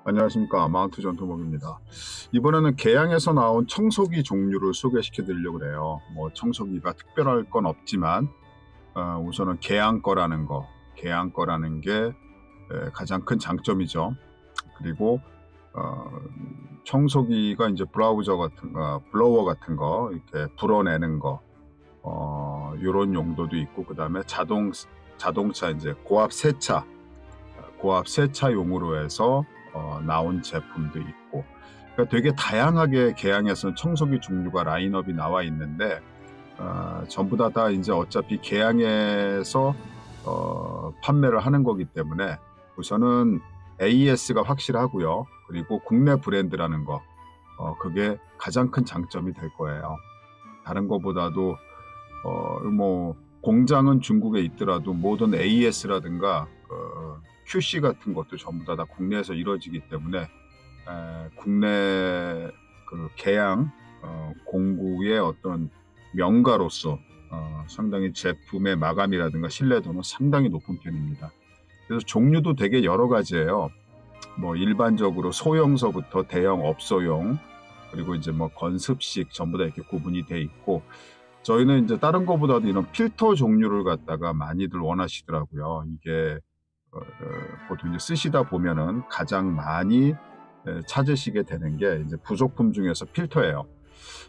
안녕하십니까. 마운트 전투목입니다. 이번에는 개양에서 나온 청소기 종류를 소개시켜 드리려고 그래요. 뭐 청소기가 특별할 건 없지만 우선은 개양 거라는 게 가장 큰 장점이죠. 그리고 청소기가 이제 블로워 같은 거 이렇게 불어내는 거 이런 용도도 있고, 그 다음에 자동차 이제 고압 세차용으로 해서 나온 제품도 있고, 그러니까 되게 다양하게 개양에서는 청소기 종류가 라인업이 나와 있는데, 전부 다 이제 어차피 개양에서 판매를 하는 거기 때문에 우선은 AS가 확실하고요. 그리고 국내 브랜드라는 거, 그게 가장 큰 장점이 될 거예요. 다른 거보다도 뭐 공장은 중국에 있더라도 모든 AS라든가 QC 같은 것도 전부 다 국내에서 이루어지기 때문에 국내 그 개양 공구의 어떤 명가로서 상당히 제품의 마감이라든가 신뢰도는 상당히 높은 편입니다. 그래서 종류도 되게 여러 가지예요. 뭐 일반적으로 소형서부터 대형 업소용, 그리고 이제 뭐 건습식 전부 다 이렇게 구분이 돼 있고, 저희는 이제 다른 거보다도 이런 필터 종류를 갖다가 많이들 원하시더라고요. 이게 보통 이제 쓰시다 보면은 가장 많이 찾으시게 되는 게 이제 부속품 중에서 필터예요.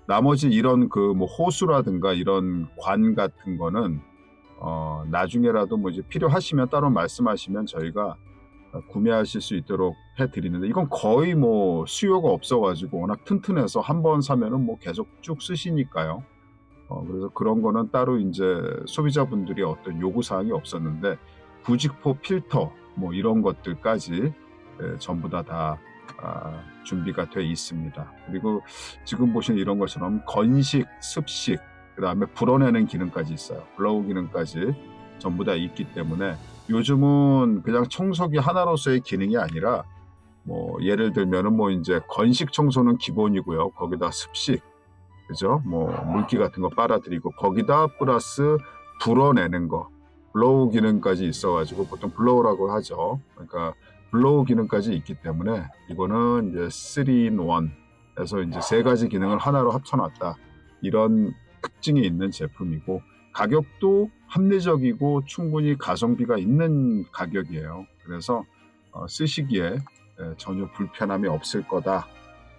나머지 이런 그 뭐 호수라든가 이런 관 같은 거는 나중에라도 뭐 이제 필요하시면 따로 말씀하시면 저희가 구매하실 수 있도록 해드리는데, 이건 거의 뭐 수요가 없어가지고 워낙 튼튼해서 한번 사면은 뭐 계속 쭉 쓰시니까요. 그래서 그런 거는 따로 이제 소비자분들이 어떤 요구사항이 없었는데, 부직포 필터 뭐 이런 것들까지 전부 다 준비가 돼 있습니다. 그리고 지금 보시는 이런 것처럼 건식, 습식, 그 다음에 불어내는 기능까지 있어요. 블로우 기능까지 전부 다 있기 때문에 요즘은 그냥 청소기 하나로서의 기능이 아니라, 뭐 예를 들면은 뭐 이제 건식 청소는 기본이고요. 거기다 습식, 그죠? 뭐 물기 같은 거 빨아들이고, 거기다 플러스 불어내는 거, 블로우 기능까지 있어가지고 보통 블로우라고 하죠. 그러니까 블로우 기능까지 있기 때문에 이거는 이제 3in1에서 이제 세 가지 기능을 하나로 합쳐놨다, 이런 특징이 있는 제품이고, 가격도 합리적이고 충분히 가성비가 있는 가격이에요. 그래서 쓰시기에 전혀 불편함이 없을 거다.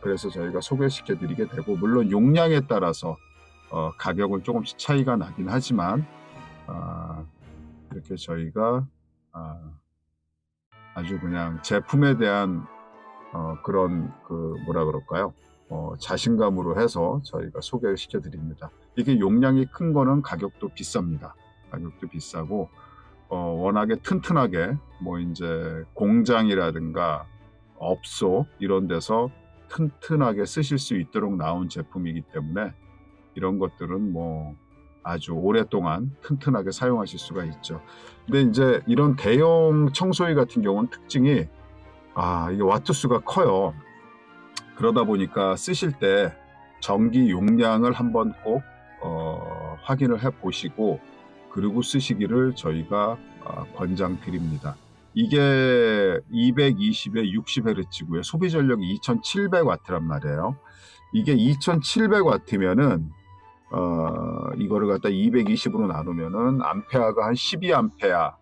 그래서 저희가 소개시켜 드리게 되고, 물론 용량에 따라서 가격은 조금씩 차이가 나긴 하지만 이렇게 저희가 아주 그냥 제품에 대한 그런 그 뭐라 그럴까요? 자신감으로 해서 저희가 소개를 시켜 드립니다. 이게 용량이 큰 거는 가격도 비쌉니다. 가격도 비싸고, 워낙에 튼튼하게 뭐 이제 공장이라든가 업소 이런 데서 튼튼하게 쓰실 수 있도록 나온 제품이기 때문에 이런 것들은 뭐 아주 오랫동안 튼튼하게 사용하실 수가 있죠. 근데 이제 이런 대형 청소기 같은 경우는 특징이 이게 와트수가 커요. 그러다 보니까 쓰실 때 전기 용량을 한번 꼭 확인을 해 보시고, 그리고 쓰시기를 저희가 권장드립니다. 이게 220에 60Hz고요. 소비 전력이 2700W란 말이에요. 이게 2700W면은 이거를 갖다 220으로 나누면은 암페아가 한 12A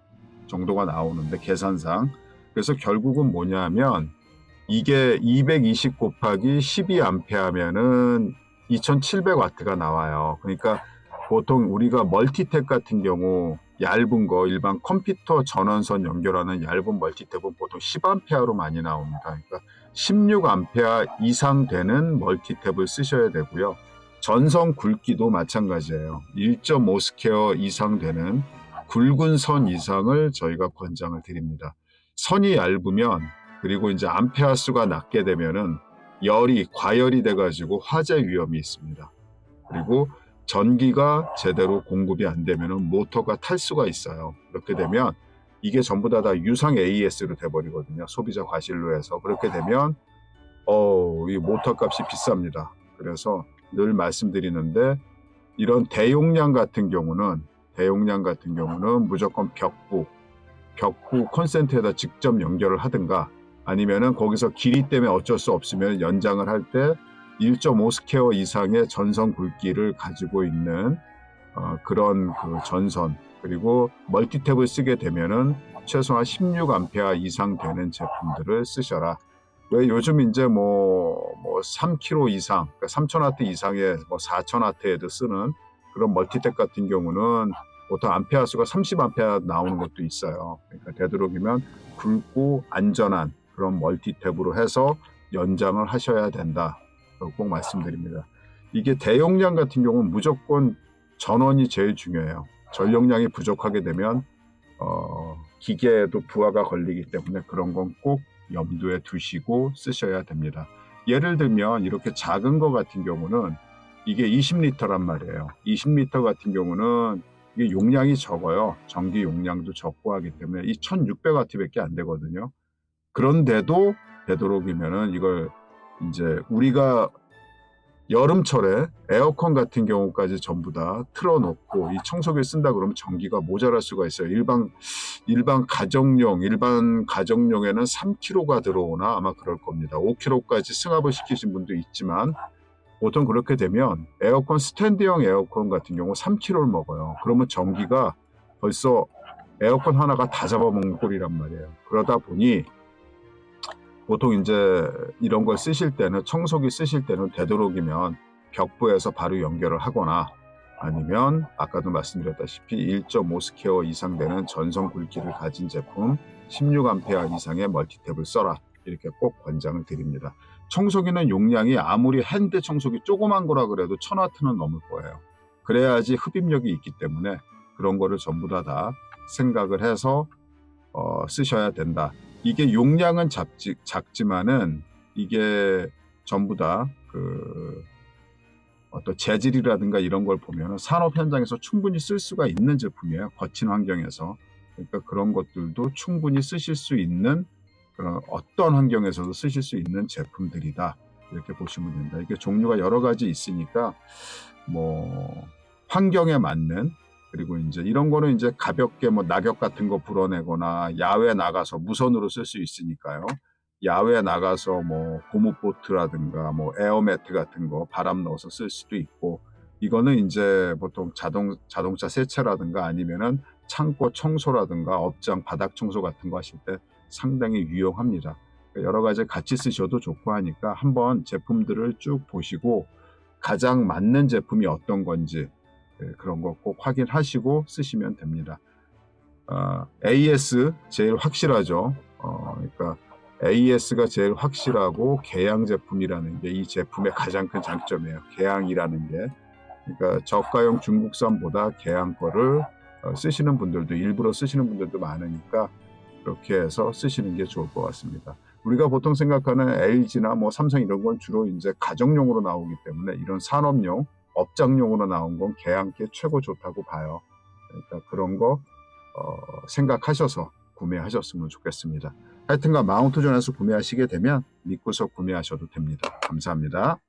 정도가 나오는데, 계산상. 그래서 결국은 뭐냐면 이게 220 곱하기 12A면은 2700W가 나와요. 그러니까 보통 우리가 멀티탭 같은 경우 얇은 거, 일반 컴퓨터 전원선 연결하는 얇은 멀티탭은 보통 10A로 많이 나옵니다. 그러니까 16A 이상 되는 멀티탭을 쓰셔야 되고요. 전선 굵기도 마찬가지예요. 1.5스퀘어 이상 되는 굵은 선 이상을 저희가 권장을 드립니다. 선이 얇으면, 그리고 이제 암페아 수가 낮게 되면은 과열이 돼가지고 화재 위험이 있습니다. 그리고 전기가 제대로 공급이 안 되면은 모터가 탈 수가 있어요. 그렇게 되면 이게 전부 다 유상 AS로 돼버리거든요. 소비자 과실로 해서. 그렇게 되면 이 모터 값이 비쌉니다. 그래서 늘 말씀드리는데, 이런 대용량 같은 경우는 무조건 벽부 콘센트에다 직접 연결을 하든가, 아니면은 거기서 길이 때문에 어쩔 수 없으면 연장을 할 때 1.5스퀘어 이상의 전선 굵기를 가지고 있는 그런 그 전선, 그리고 멀티탭을 쓰게 되면은 최소한 16A 이상 되는 제품들을 쓰셔라. 왜 요즘 이제 뭐 3kg 이상, 그러니까 3000W 이상의 뭐 4000W에도 쓰는 그런 멀티탭 같은 경우는 보통 암페어 수가 30A 나오는 것도 있어요. 그러니까 되도록이면 굵고 안전한 그런 멀티탭으로 해서 연장을 하셔야 된다. 꼭 말씀드립니다. 이게 대용량 같은 경우는 무조건 전원이 제일 중요해요. 전력량이 부족하게 되면 기계에도 부하가 걸리기 때문에 그런 건 꼭 염두에 두시고 쓰셔야 됩니다. 예를 들면 이렇게 작은 거 같은 경우는 이게 20L란 말이에요. 20L 같은 경우는 이게 용량이 적어요. 전기 용량도 적고 하기 때문에 이 1600W밖에 안 되거든요. 그런데도 되도록이면은 이걸 이제 우리가 여름철에 에어컨 같은 경우까지 전부 다 틀어놓고 이 청소기를 쓴다 그러면 전기가 모자랄 수가 있어요. 일반 가정용에는 3kg가 들어오나 아마 그럴 겁니다. 5kg까지 승합을 시키신 분도 있지만 보통 그렇게 되면 에어컨 스탠드형 에어컨 같은 경우 3kg를 먹어요. 그러면 전기가 벌써 에어컨 하나가 다 잡아먹는 꼴이란 말이에요. 그러다 보니 보통 이제 이런 걸 쓰실 때는, 청소기 쓰실 때는 되도록이면 벽부에서 바로 연결을 하거나 아니면 아까도 말씀드렸다시피 1.5스퀘어 이상 되는 전선 굵기를 가진 제품 16A 이상의 멀티탭을 써라. 이렇게 꼭 권장을 드립니다. 청소기는 용량이 아무리 핸드 청소기 조그만 거라 그래도 1000W는 넘을 거예요. 그래야지 흡입력이 있기 때문에 그런 거를 전부 다 생각을 해서 쓰셔야 된다. 이게 용량은 작지만은 이게 전부 다 그 어떤 재질이라든가 이런 걸 보면 산업 현장에서 충분히 쓸 수가 있는 제품이에요. 거친 환경에서. 그러니까 그런 것들도 충분히 쓰실 수 있는, 그런 어떤 환경에서도 쓰실 수 있는 제품들이다. 이렇게 보시면 됩니다. 이게 종류가 여러 가지 있으니까 뭐 환경에 맞는, 그리고 이제 이런 거는 이제 가볍게 뭐 낙엽 같은 거 불어내거나 야외 나가서 무선으로 쓸 수 있으니까요. 야외 나가서 뭐 고무보트라든가 뭐 에어매트 같은 거 바람 넣어서 쓸 수도 있고, 이거는 이제 보통 자동차 세차라든가 아니면은 창고 청소라든가 업장 바닥 청소 같은 거 하실 때 상당히 유용합니다. 여러 가지 같이 쓰셔도 좋고 하니까 한번 제품들을 쭉 보시고 가장 맞는 제품이 어떤 건지 그런 거 꼭 확인하시고 쓰시면 됩니다. AS 제일 확실하죠. 그러니까 AS가 제일 확실하고 개양 제품이라는 게 이 제품의 가장 큰 장점이에요. 개양이라는 게. 그러니까 저가형 중국산보다 개양 거를 쓰시는 분들도, 일부러 쓰시는 분들도 많으니까 그렇게 해서 쓰시는 게 좋을 것 같습니다. 우리가 보통 생각하는 LG나 뭐 삼성 이런 건 주로 이제 가정용으로 나오기 때문에 이런 산업용, 업장용으로 나온 건 개양께 최고 좋다고 봐요. 그러니까 그런 거 생각하셔서 구매하셨으면 좋겠습니다. 하여튼간 마운트존에서 구매하시게 되면 믿고서 구매하셔도 됩니다. 감사합니다.